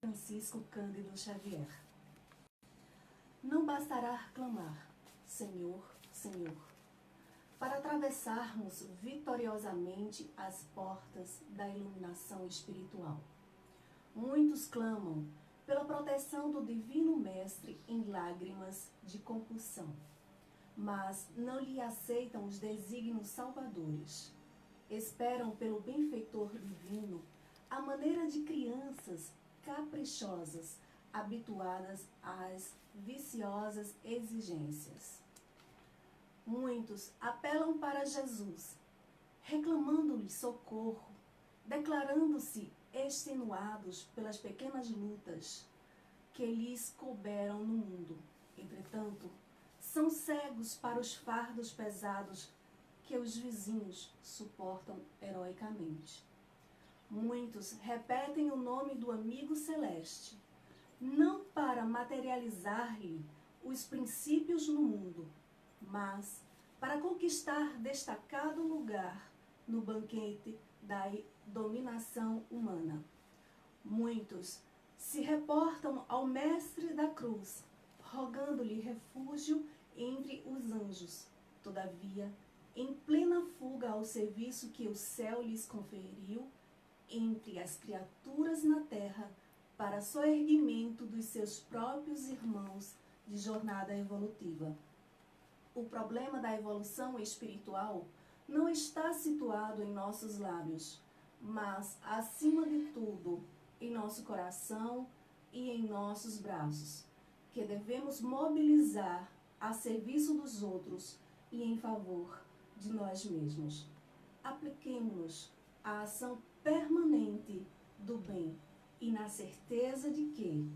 Francisco Cândido Xavier. Não bastará clamar, Senhor, Senhor, para atravessarmos vitoriosamente as portas da iluminação espiritual. Muitos clamam pela proteção do Divino Mestre em lágrimas de compulsão, mas não lhe aceitam os desígnios salvadores. Esperam pelo benfeitor divino à maneira de crianças caprichosas, habituadas às viciosas exigências. Muitos apelam para Jesus, reclamando-lhe socorro, declarando-se extenuados pelas pequenas lutas que lhes couberam no mundo. Entretanto, são cegos para os fardos pesados que os vizinhos suportam heroicamente. Muitos repetem o nome do amigo celeste, não para materializar-lhe os princípios no mundo, mas para conquistar destacado lugar no banquete da dominação humana. Muitos se reportam ao Mestre da Cruz, rogando-lhe refúgio entre os anjos. Todavia, em plena fuga ao serviço que o céu lhes conferiu, entre as criaturas na terra, para soerguimento dos seus próprios irmãos de jornada evolutiva. O problema da evolução espiritual não está situado em nossos lábios, mas, acima de tudo, em nosso coração e em nossos braços, que devemos mobilizar a serviço dos outros e em favor de nós mesmos. Apliquemo-nos à ação permanente do bem e na certeza de que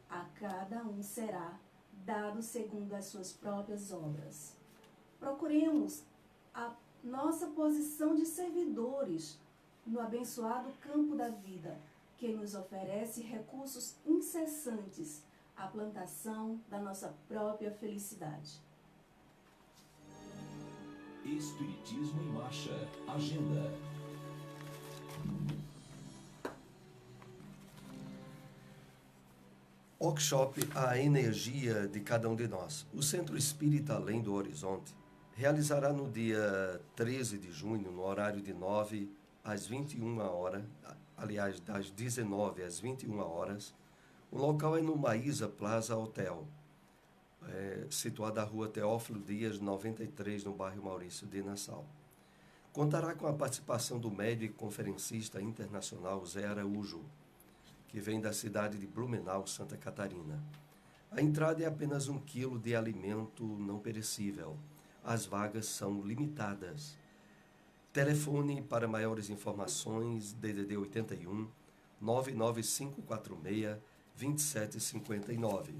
a cada um será dado segundo as suas próprias obras. Procuremos a nossa posição de servidores no abençoado campo da vida, que nos oferece recursos incessantes à plantação da nossa própria felicidade. Espiritismo em Marcha. Agenda. Workshop A Energia de Cada Um de Nós. O Centro Espírita Além do Horizonte realizará no dia 13 de junho, no horário de 9 às 21 horas, aliás, das 19 às 21 horas. O local é no Maísa Plaza Hotel, situado na rua Teófilo Dias, 93, no bairro Maurício de Nassau. Contará com a participação do médico e conferencista internacional Zé Araújo, que vem da cidade de Blumenau, Santa Catarina. A entrada é apenas 1 quilo de alimento não perecível. As vagas são limitadas. Telefone para maiores informações, DDD 81 99546 2759.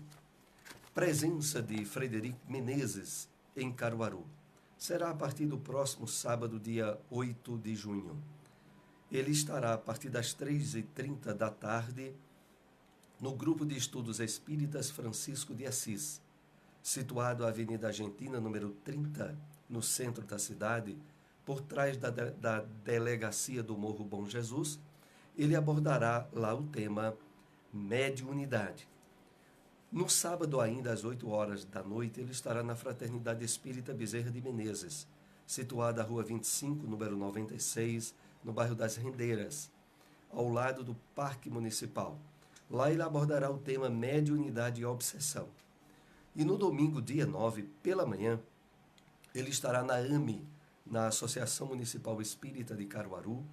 Presença de Frederico Menezes em Caruaru. Será a partir do próximo sábado, dia 8 de junho. Ele estará a partir das 3h30 da tarde no Grupo de Estudos Espíritas Francisco de Assis, situado à Avenida Argentina, número 30, no centro da cidade, por trás da Delegacia do Morro Bom Jesus. Ele abordará lá o tema mediunidade. No sábado, ainda às 8 horas da noite, ele estará na Fraternidade Espírita Bezerra de Menezes, situada à Rua 25, número 96, no bairro das Rendeiras, ao lado do Parque Municipal. Lá ele abordará o tema mediunidade e obsessão. E no domingo, dia 9, pela manhã, ele estará na AME, na Associação Municipal Espírita de Caruaru,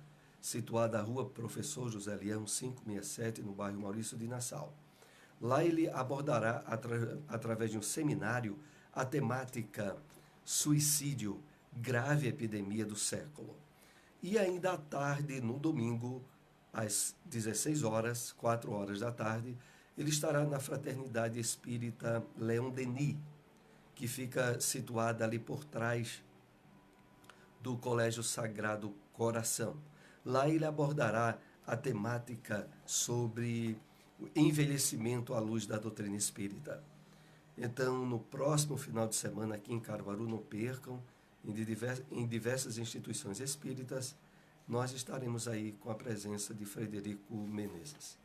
situada à Rua Professor José Leão, 567, no bairro Maurício de Nassau. Lá ele abordará, através de um seminário, a temática suicídio, grave epidemia do século. E ainda à tarde, no domingo, às 16 horas, 4 horas da tarde, ele estará na Fraternidade Espírita Leão Denis, que fica situada ali por trás do Colégio Sagrado Coração. Lá ele abordará a temática sobre o envelhecimento à luz da doutrina espírita. Então, no próximo final de semana aqui em Caruaru, não percam, em diversas instituições espíritas, nós estaremos aí com a presença de Frederico Menezes.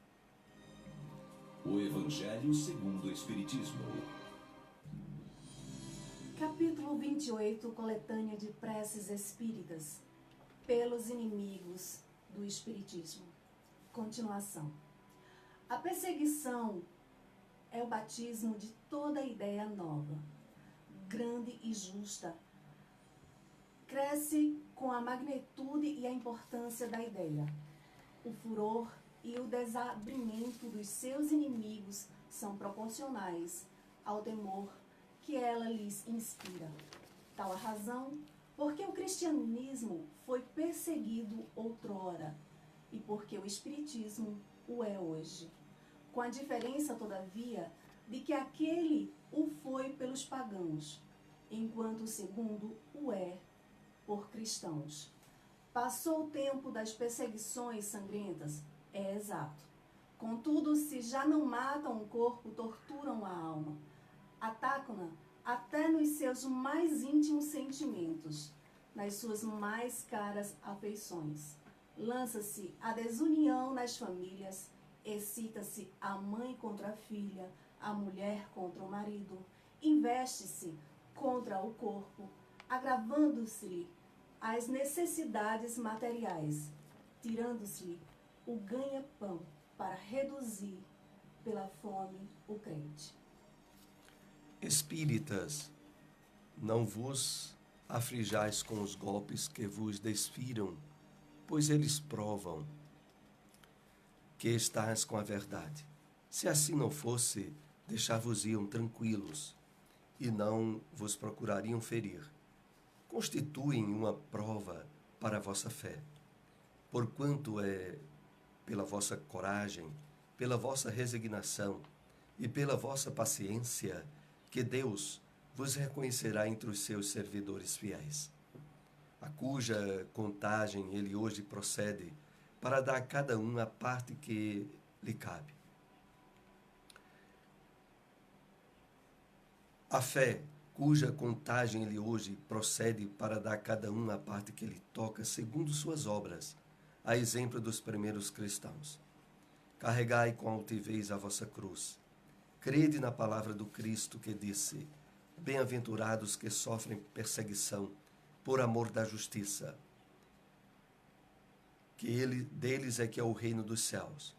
O Evangelho segundo o Espiritismo. Capítulo 28, coletânea de preces espíritas pelos inimigos do Espiritismo. Continuação. A perseguição é o batismo de toda ideia nova, grande e justa. Cresce com a magnitude e a importância da ideia. O furor e o desabrimento dos seus inimigos são proporcionais ao temor que ela lhes inspira. Tal a razão porque o cristianismo foi perseguido outrora e porque o espiritismo o é hoje. Com a diferença, todavia, de que aquele o foi pelos pagãos, enquanto o segundo o é por cristãos. Passou o tempo das perseguições sangrentas? É exato. Contudo, se já não matam o corpo, torturam a alma. Atacam-na até nos seus mais íntimos sentimentos, nas suas mais caras afeições. Lança-se a desunião nas famílias, excita-se a mãe contra a filha, a mulher contra o marido, investe-se contra o corpo, agravando-se-lhe as necessidades materiais, tirando-se-lhe o ganha-pão para reduzir pela fome o crente. Espíritas, não vos aflijais com os golpes que vos desfiram, pois eles provam que estás com a verdade. Se assim não fosse, deixar-vos-iam tranquilos e não vos procurariam ferir. Constituem uma prova para a vossa fé, porquanto é pela vossa coragem, pela vossa resignação e pela vossa paciência que Deus vos reconhecerá entre os seus servidores fiéis, a cuja contagem ele hoje procede para dar a cada um a parte que lhe cabe. A fé, cuja contagem ele hoje procede para dar a cada um a parte que lhe toca segundo suas obras, a exemplo dos primeiros cristãos. Carregai com altivez a vossa cruz. Crede na palavra do Cristo que disse: bem-aventurados que sofrem perseguição por amor da justiça, que deles é que é o reino dos céus.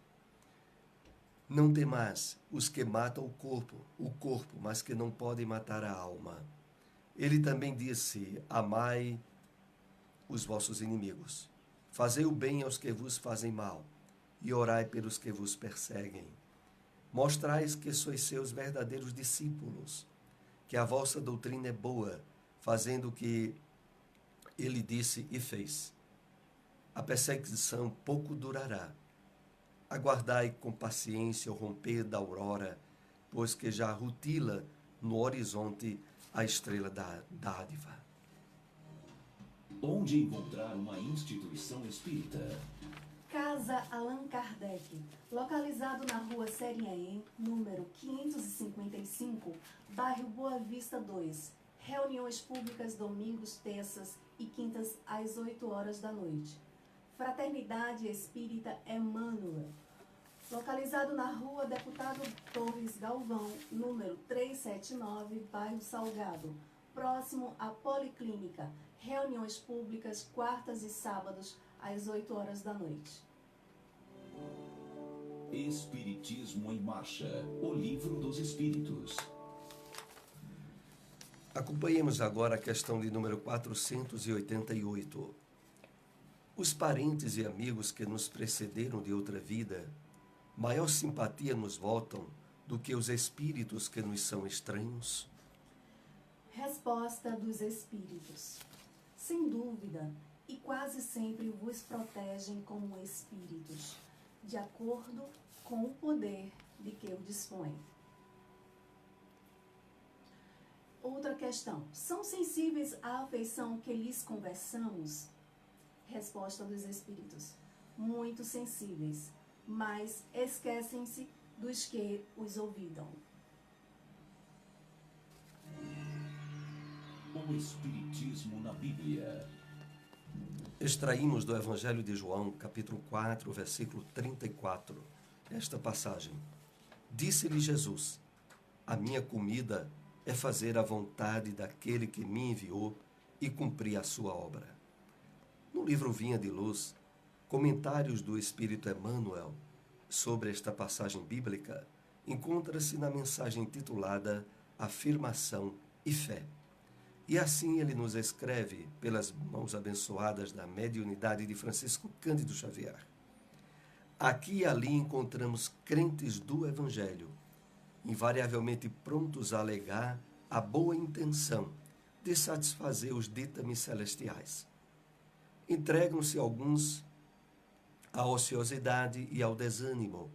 Não temais os que matam o corpo, mas que não podem matar a alma. Ele também disse: amai os vossos inimigos, fazei o bem aos que vos fazem mal, e orai pelos que vos perseguem. Mostrais que sois seus verdadeiros discípulos, que a vossa doutrina é boa, fazendo o que ele disse e fez. A perseguição pouco durará. Aguardai com paciência o romper da aurora, pois que já rutila no horizonte a estrela da dádiva. Onde encontrar uma instituição espírita? Casa Allan Kardec, localizado na rua Serien, número 555, bairro Boa Vista 2. Reuniões públicas domingos, terças e quintas às 8 horas da noite. Fraternidade Espírita Emmanuel, localizado na rua Deputado Torres Galvão, número 379, bairro Salgado, próximo à Policlínica. Reuniões públicas quartas e sábados às 8 horas da noite. Espiritismo em Marcha, o livro dos Espíritos. Acompanhemos agora a questão de número 488. Os parentes e amigos que nos precederam de outra vida, maior simpatia nos votam do que os espíritos que nos são estranhos? Resposta dos espíritos. Sem dúvida, e quase sempre vos protegem como espíritos, de acordo com o poder de que o dispõem. Outra questão. São sensíveis à afeição que lhes conversamos? Resposta dos espíritos. Muito sensíveis, mas esquecem-se dos que os ouvidam. O Espiritismo na Bíblia. Extraímos do Evangelho de João, capítulo 4, versículo 34, esta passagem. Disse-lhe Jesus: a minha comida é fazer a vontade daquele que me enviou e cumprir a sua obra. No livro Vinha de Luz, comentários do Espírito Emmanuel sobre esta passagem bíblica, encontra-se na mensagem intitulada Afirmação e Fé. E assim ele nos escreve, pelas mãos abençoadas da mediunidade de Francisco Cândido Xavier. Aqui e ali encontramos crentes do Evangelho, invariavelmente prontos a alegar a boa intenção de satisfazer os ditames celestiais. Entregam-se alguns à ociosidade e ao desânimo,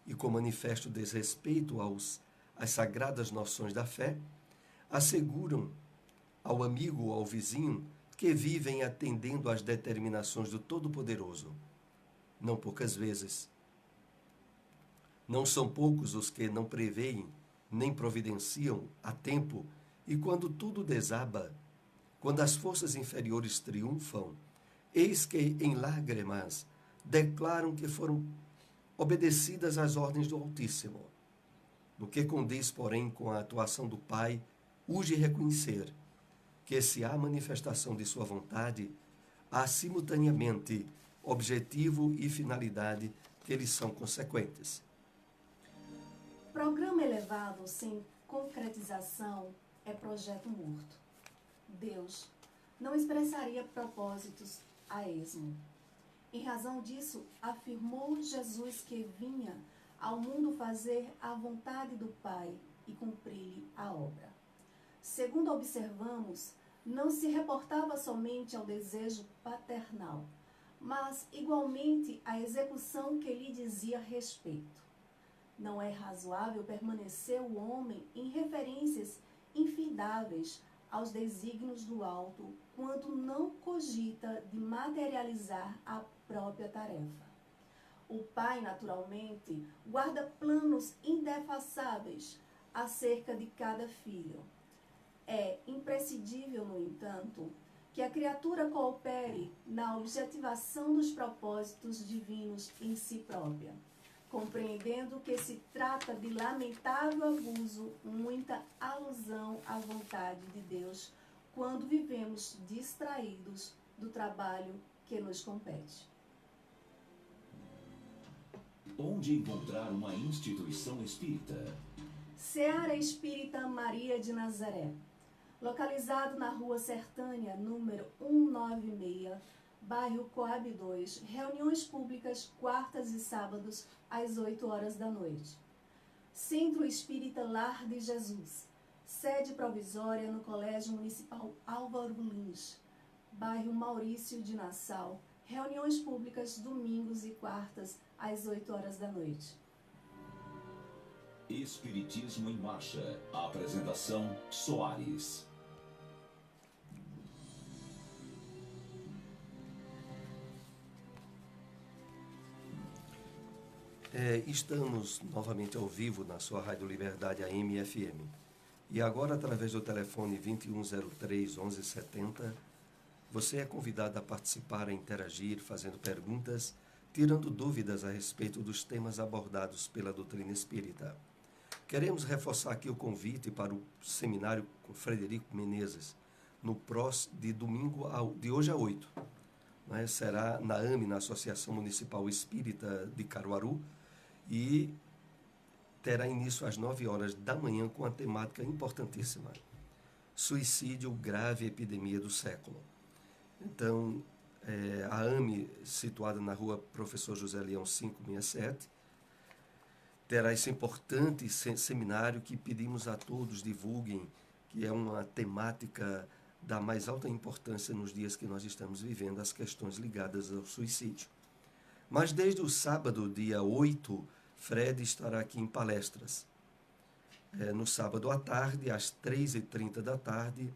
e com manifesto desrespeito às sagradas noções da fé, asseguram ao amigo ou ao vizinho que vivem atendendo às determinações do Todo-Poderoso. Não poucas vezes. Não são poucos os que não preveem nem providenciam a tempo, e quando tudo desaba, quando as forças inferiores triunfam, eis que em lágrimas declaram que foram obedecidas às ordens do Altíssimo. No que condiz, porém, com a atuação do Pai, urge reconhecer que se há manifestação de sua vontade, há simultaneamente objetivo e finalidade que lhes são consequentes. Programa elevado sem concretização é projeto morto. Deus não expressaria propósitos a esmo. Em razão disso, afirmou Jesus que vinha ao mundo fazer a vontade do Pai e cumprir-lhe a obra. Segundo observamos, não se reportava somente ao desejo paternal, mas igualmente à execução que lhe dizia respeito. Não é razoável permanecer o homem em referências infidáveis aos desígnios do alto, quando não cogita de materializar a própria tarefa. O pai, naturalmente, guarda planos indefassáveis acerca de cada filho. É imprescindível, no entanto, que a criatura coopere na objetivação dos propósitos divinos em si própria, compreendendo que se trata de lamentável abuso, muita alusão à vontade de Deus, quando vivemos distraídos do trabalho que nos compete. Onde encontrar uma instituição espírita? Seara Espírita Maria de Nazaré, localizado na Rua Sertânia, número 196, bairro Coab 2, reuniões públicas quartas e sábados às 8 horas da noite. Centro Espírita Lar de Jesus, sede provisória no Colégio Municipal Álvaro Lins, bairro Maurício de Nassau, reuniões públicas domingos e quartas às 8 horas da noite. Espiritismo em Marcha. Apresentação Soares. Estamos novamente ao vivo na sua Rádio Liberdade AM e FM. E agora, através do telefone 2103-1170, você é convidado a participar, a interagir, fazendo perguntas, tirando dúvidas a respeito dos temas abordados pela doutrina espírita. Queremos reforçar aqui o convite para o seminário com Frederico Menezes, de domingo, de hoje a 8. Né? Será na AME, na Associação Municipal Espírita de Caruaru, e terá início às 9 horas da manhã com a temática importantíssima: suicídio, grave epidemia do século. Então, a AME, situada na rua Professor José Leão 567, terá esse importante seminário que pedimos a todos divulguem, que é uma temática da mais alta importância nos dias que nós estamos vivendo, as questões ligadas ao suicídio. Mas desde o sábado, dia 8, Fred estará aqui em palestras. No sábado à tarde, às 3h30 da tarde,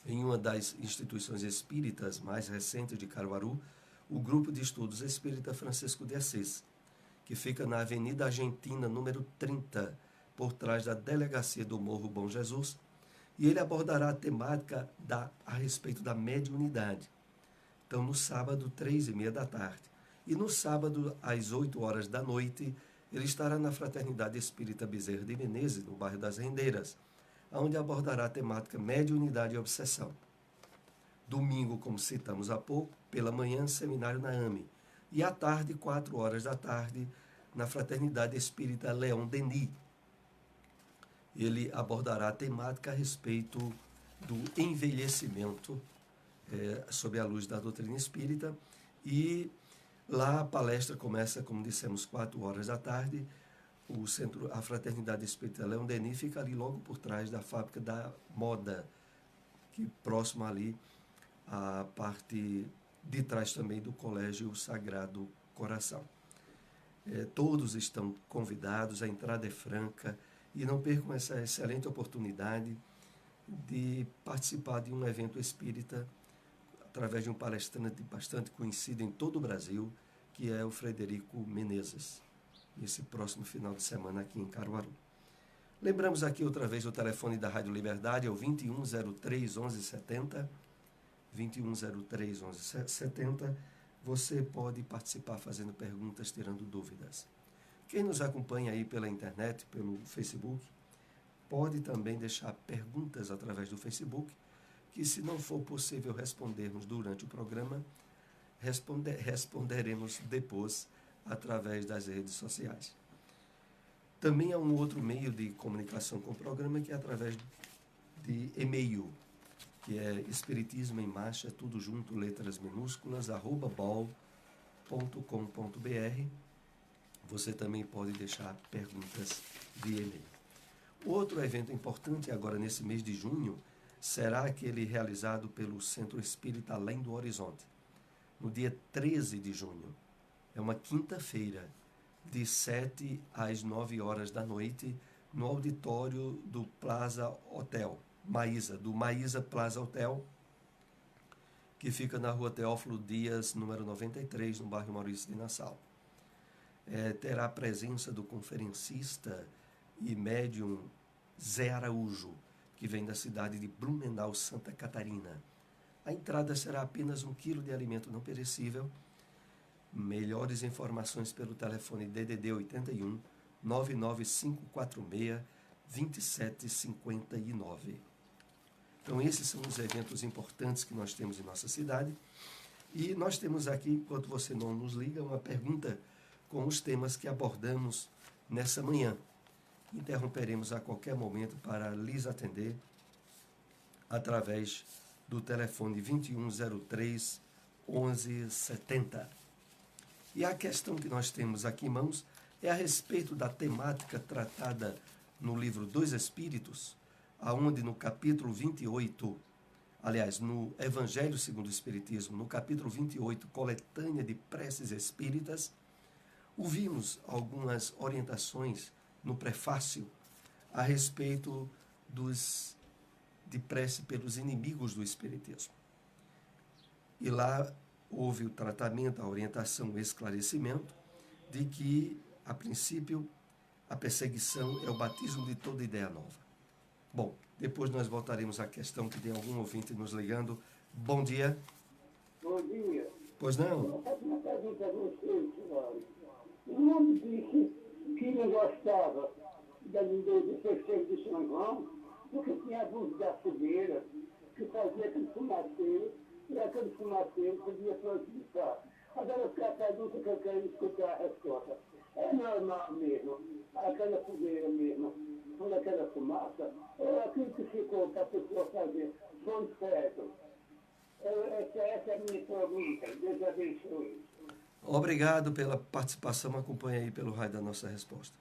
em uma das instituições espíritas mais recentes de Caruaru, o Grupo de Estudos Espírita Francisco de Assis, que fica na Avenida Argentina, número 30, por trás da Delegacia do Morro Bom Jesus, e ele abordará a temática a respeito da mediunidade. Então, no sábado, 3h30 da tarde. E no sábado, às 8 horas da noite, Ele estará na Fraternidade Espírita Bezerra de Menezes, no bairro das Rendeiras, onde abordará a temática mediunidade e obsessão. Domingo, como citamos há pouco, pela manhã, seminário na AME. E à tarde, 4 horas da tarde, na Fraternidade Espírita Leão Denis. Ele abordará a temática a respeito do envelhecimento sob a luz da doutrina espírita. E lá a palestra começa, como dissemos, 4 horas da tarde. A Fraternidade Espírita Leão Denis fica ali logo por trás da Fábrica da Moda, que próximo ali a parte de trás também do Colégio Sagrado Coração. Todos estão convidados, a entrada é franca, e não percam essa excelente oportunidade de participar de um evento espírita através de um palestrante bastante conhecido em todo o Brasil, que é o Frederico Menezes, esse próximo final de semana aqui em Caruaru. Lembramos aqui outra vez o telefone da Rádio Liberdade, é o 2103 1170, 2103 1170. Você pode participar fazendo perguntas, tirando dúvidas. Quem nos acompanha aí pela internet, pelo Facebook, pode também deixar perguntas através do Facebook, que se não for possível respondermos durante o programa, responderemos depois através das redes sociais. Também há um outro meio de comunicação com o programa, que é através de e-mail, que é espiritismo em marcha, tudo junto, letras minúsculas, @bol.com.br. Você também pode deixar perguntas via e-mail. Outro evento importante agora nesse mês de junho será aquele realizado pelo Centro Espírita Além do Horizonte, no dia 13 de junho. É uma quinta-feira, de 7 às 9 horas da noite, no auditório do Plaza Hotel, do Maísa Plaza Hotel, que fica na rua Teófilo Dias, número 93, no bairro Maurício de Nassau. Terá a presença do conferencista e médium Zé Araújo, que vem da cidade de Blumenau, Santa Catarina. A entrada será apenas 1 quilo de alimento não perecível. Melhores informações pelo telefone DDD 81 99546 2759. Então, esses são os eventos importantes que nós temos em nossa cidade. E nós temos aqui, enquanto você não nos liga, uma pergunta com os temas que abordamos nessa manhã. Interromperemos a qualquer momento para lhes atender através do telefone 2103 1170. E a questão que nós temos aqui em mãos é a respeito da temática tratada no livro dos Espíritos, aonde no capítulo 28, aliás, no Evangelho segundo o Espiritismo, no capítulo 28, coletânea de preces espíritas, ouvimos algumas orientações no prefácio a respeito de prece pelos inimigos do Espiritismo. E lá houve o tratamento, a orientação, o esclarecimento de que, a princípio, a perseguição é o batismo de toda ideia nova. Bom, depois nós voltaremos à questão que tem algum ouvinte nos ligando. Bom dia. Bom dia. Pois não? Eu faço uma pergunta a você, senhor. O homem disse que não gostava do festejo de São João, porque tinha abuso da fogueira, que fazia aquele fumaceiro, e aquele fumaceiro podia prejudicar. Agora, a pergunta que eu quero escutar a resposta. É normal mesmo, aquela fogueira mesmo, quando aquela fumaça, ou aquilo que ficou para a pessoa fazer, foi certo? Essa é a minha pergunta. Deus abençoe. Obrigado pela participação. Acompanhe aí pelo raio da nossa resposta.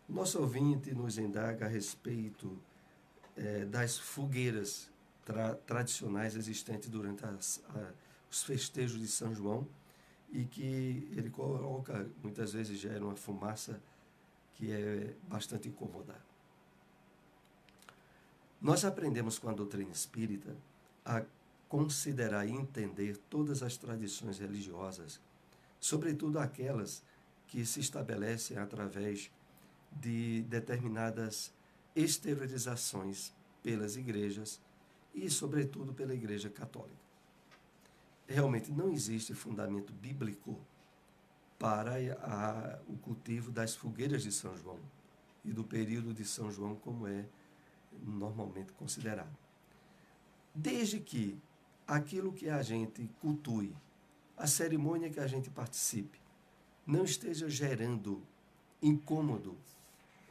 O nosso ouvinte nos indaga a respeito das fogueiras tradicionais existentes durante os festejos de São João, e que ele coloca, muitas vezes gera uma fumaça que é bastante incômoda. Nós aprendemos com a doutrina espírita a considerar e entender todas as tradições religiosas, sobretudo aquelas que se estabelecem através de determinadas exteriorizações pelas igrejas e, sobretudo, pela Igreja Católica. Realmente não existe fundamento bíblico para o cultivo das fogueiras de São João e do período de São João, como é normalmente considerado. Desde que aquilo que a gente cultue, a cerimônia que a gente participe, não esteja gerando incômodo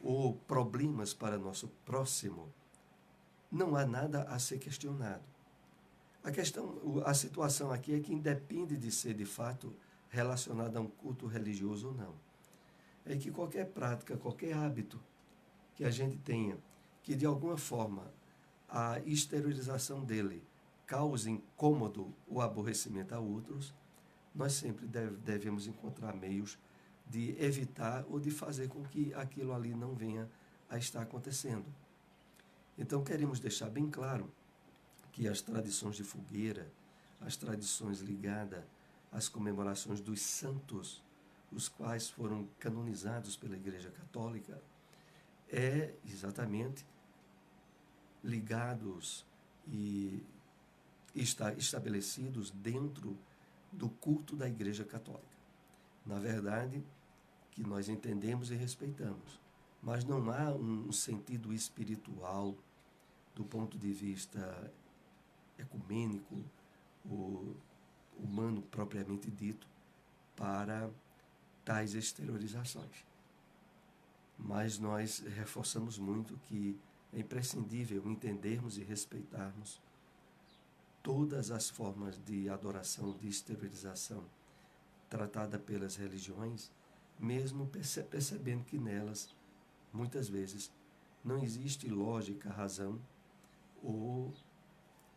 ou problemas para nosso próximo, não há nada a ser questionado. A situação aqui é que independe de ser, de fato, relacionada a um culto religioso ou não. É que qualquer prática, qualquer hábito que a gente tenha, que de alguma forma a exteriorização dele cause incômodo ou aborrecimento a outros, nós sempre devemos encontrar meios de evitar ou de fazer com que aquilo ali não venha a estar acontecendo. Então, queremos deixar bem claro que as tradições de fogueira, as tradições ligadas às comemorações dos santos, os quais foram canonizados pela Igreja Católica, é exatamente ligados e estabelecidos dentro do culto da Igreja Católica. Na verdade, que nós entendemos e respeitamos, mas não há um sentido espiritual do ponto de vista ecumênico, ou humano propriamente dito, para tais exteriorizações. Mas nós reforçamos muito que é imprescindível entendermos e respeitarmos todas as formas de adoração, de exteriorização tratada pelas religiões, mesmo percebendo que nelas, muitas vezes, não existe lógica, razão ou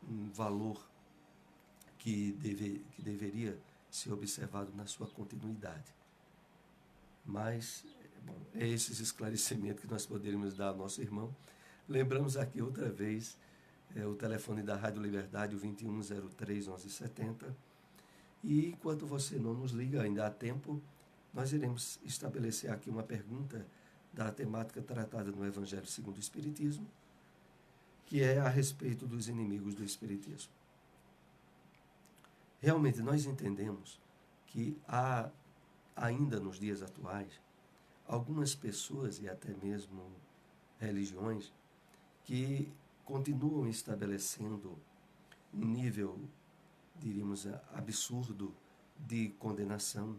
um valor que deveria ser observado na sua continuidade. Mas, bom, é esses esclarecimentos que nós poderíamos dar ao nosso irmão. Lembramos aqui outra vez o telefone da Rádio Liberdade, o 2103-1170. E enquanto você não nos liga, ainda há tempo, nós iremos estabelecer aqui uma pergunta da temática tratada no Evangelho segundo o Espiritismo, que é a respeito dos inimigos do Espiritismo. Realmente, nós entendemos que há, ainda nos dias atuais, algumas pessoas e até mesmo religiões que continuam estabelecendo um nível, diríamos, absurdo de condenação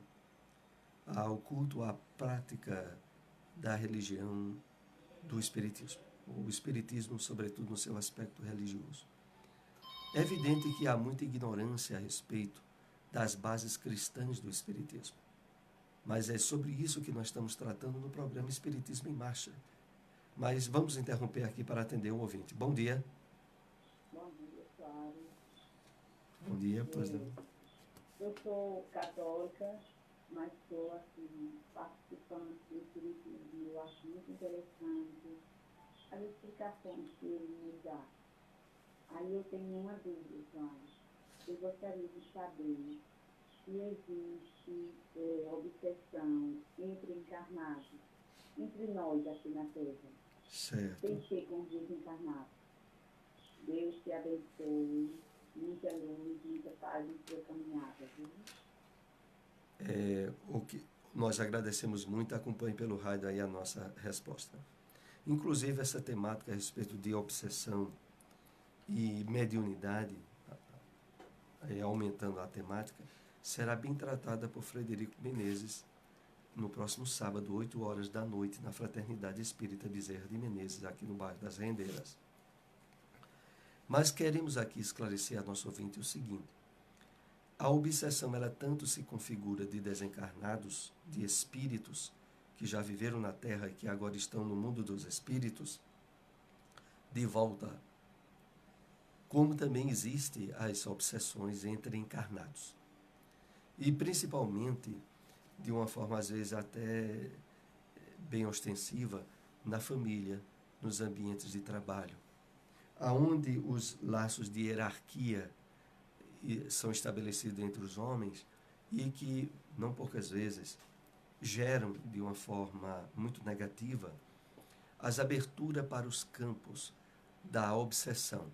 ao culto, à prática da religião do Espiritismo, o Espiritismo, sobretudo no seu aspecto religioso. É evidente que há muita ignorância a respeito das bases cristãs do Espiritismo, mas é sobre isso que nós estamos tratando no programa Espiritismo em Marcha. Mas vamos interromper aqui para atender o ouvinte. Bom dia. Bom dia, Flávio. Bom dia, pois não. Eu sou católica, mas estou assim, participando do Espiritismo. Eu acho muito interessante as explicações que ele nos dá. Aí eu tenho uma dúvida, Flávio. Eu gostaria de saber se existe obsessão entre encarnados, entre nós aqui na Terra. Certo. Sem ser com os desencarnados. Deus te abençoe, muita luz, muita paz em sua caminhada. Viu? Nós agradecemos muito, acompanhe pelo rádio aí a nossa resposta. Inclusive, essa temática a respeito de obsessão e mediunidade, aumentando a temática, será bem tratada por Frederico Menezes no próximo sábado, 8 horas da noite, na Fraternidade Espírita Bezerra de Menezes, aqui no bairro das Rendeiras. Mas queremos aqui esclarecer a nosso ouvinte o seguinte: a obsessão, ela tanto se configura de desencarnados, de espíritos que já viveram na Terra e que agora estão no mundo dos espíritos, de volta, como também existe as obsessões entre encarnados. E principalmente, de uma forma às vezes até bem ostensiva, na família, nos ambientes de trabalho, aonde os laços de hierarquia são estabelecidos entre os homens e que, não poucas vezes, geram de uma forma muito negativa as aberturas para os campos da obsessão.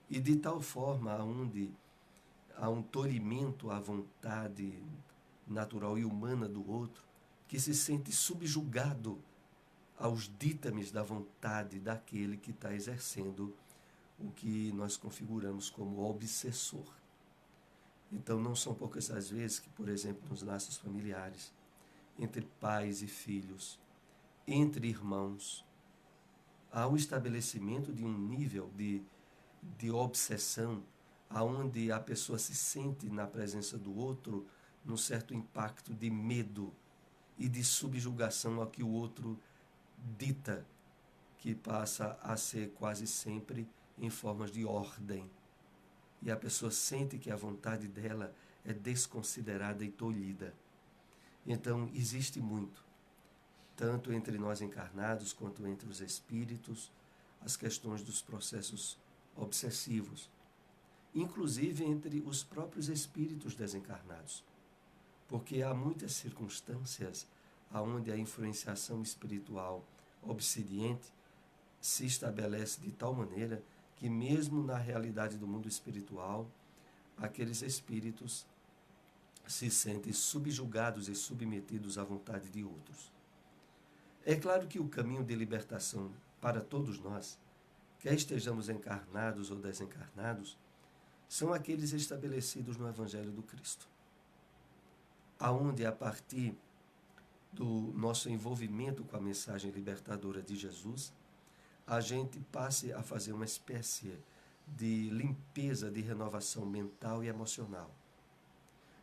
E de tal forma onde há um tolhimento à vontade natural e humana do outro, que se sente subjugado aos dítames da vontade daquele que está exercendo o que nós configuramos como obsessor. Então, não são poucas as vezes que, por exemplo, nos laços familiares, entre pais e filhos, entre irmãos, há o estabelecimento de um nível de obsessão, aonde a pessoa se sente na presença do outro num certo impacto de medo e de subjugação ao que o outro dita, que passa a ser quase sempre em formas de ordem. E a pessoa sente que a vontade dela é desconsiderada e tolhida. Então, existe muito, tanto entre nós encarnados quanto entre os espíritos, as questões dos processos obsessivos, inclusive entre os próprios espíritos desencarnados, porque há muitas circunstâncias onde a influenciação espiritual obsidiante se estabelece de tal maneira que mesmo na realidade do mundo espiritual, aqueles espíritos se sentem subjugados e submetidos à vontade de outros. É claro que o caminho de libertação para todos nós, quer estejamos encarnados ou desencarnados, são aqueles estabelecidos no Evangelho do Cristo, aonde a partir do nosso envolvimento com a mensagem libertadora de Jesus, a gente passe a fazer uma espécie de limpeza, de renovação mental e emocional.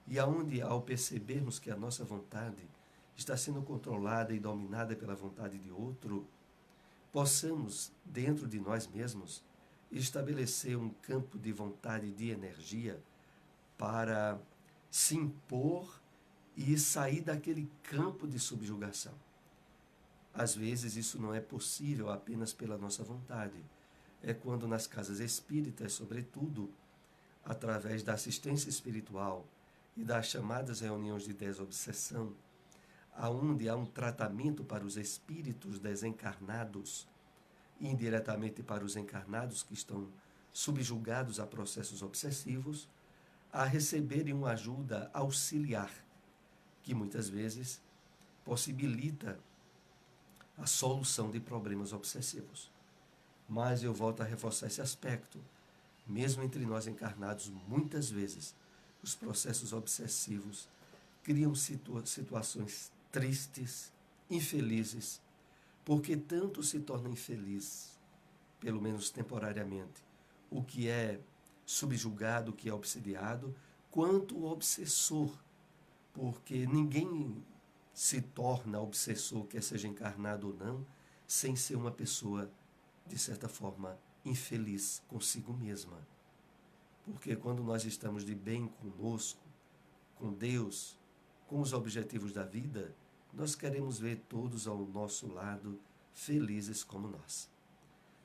E aonde, ao percebermos que a nossa vontade está sendo controlada e dominada pela vontade de outro, possamos, dentro de nós mesmos, estabelecer um campo de vontade e de energia para se impor e sair daquele campo de subjugação. Às vezes isso não é possível apenas pela nossa vontade. É quando nas casas espíritas, sobretudo, através da assistência espiritual e das chamadas reuniões de desobsessão, aonde há um tratamento para os espíritos desencarnados, e indiretamente para os encarnados que estão subjugados a processos obsessivos, a receberem uma ajuda auxiliar, que muitas vezes possibilita a solução de problemas obsessivos. Mas eu volto a reforçar esse aspecto. Mesmo entre nós encarnados, muitas vezes, os processos obsessivos criam situações tristes, infelizes, porque tanto se torna infeliz, pelo menos temporariamente, o que é subjugado, o que é obsidiado, quanto o obsessor, porque ninguém se torna obsessor, quer seja encarnado ou não, sem ser uma pessoa, de certa forma, infeliz consigo mesma. Porque quando nós estamos de bem conosco, com Deus, com os objetivos da vida, nós queremos ver todos ao nosso lado felizes como nós.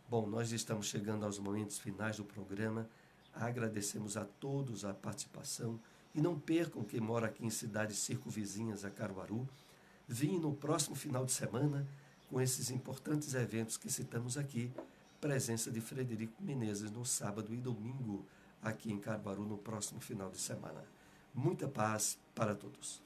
Bom, nós estamos chegando aos momentos finais do programa. Agradecemos a todos a participação e não percam quem mora aqui em cidades circunvizinhas a Caruaru. Vim no próximo final de semana com esses importantes eventos que citamos aqui. Presença de Frederico Menezes no sábado e domingo aqui em Caruaru no próximo final de semana. Muita paz para todos.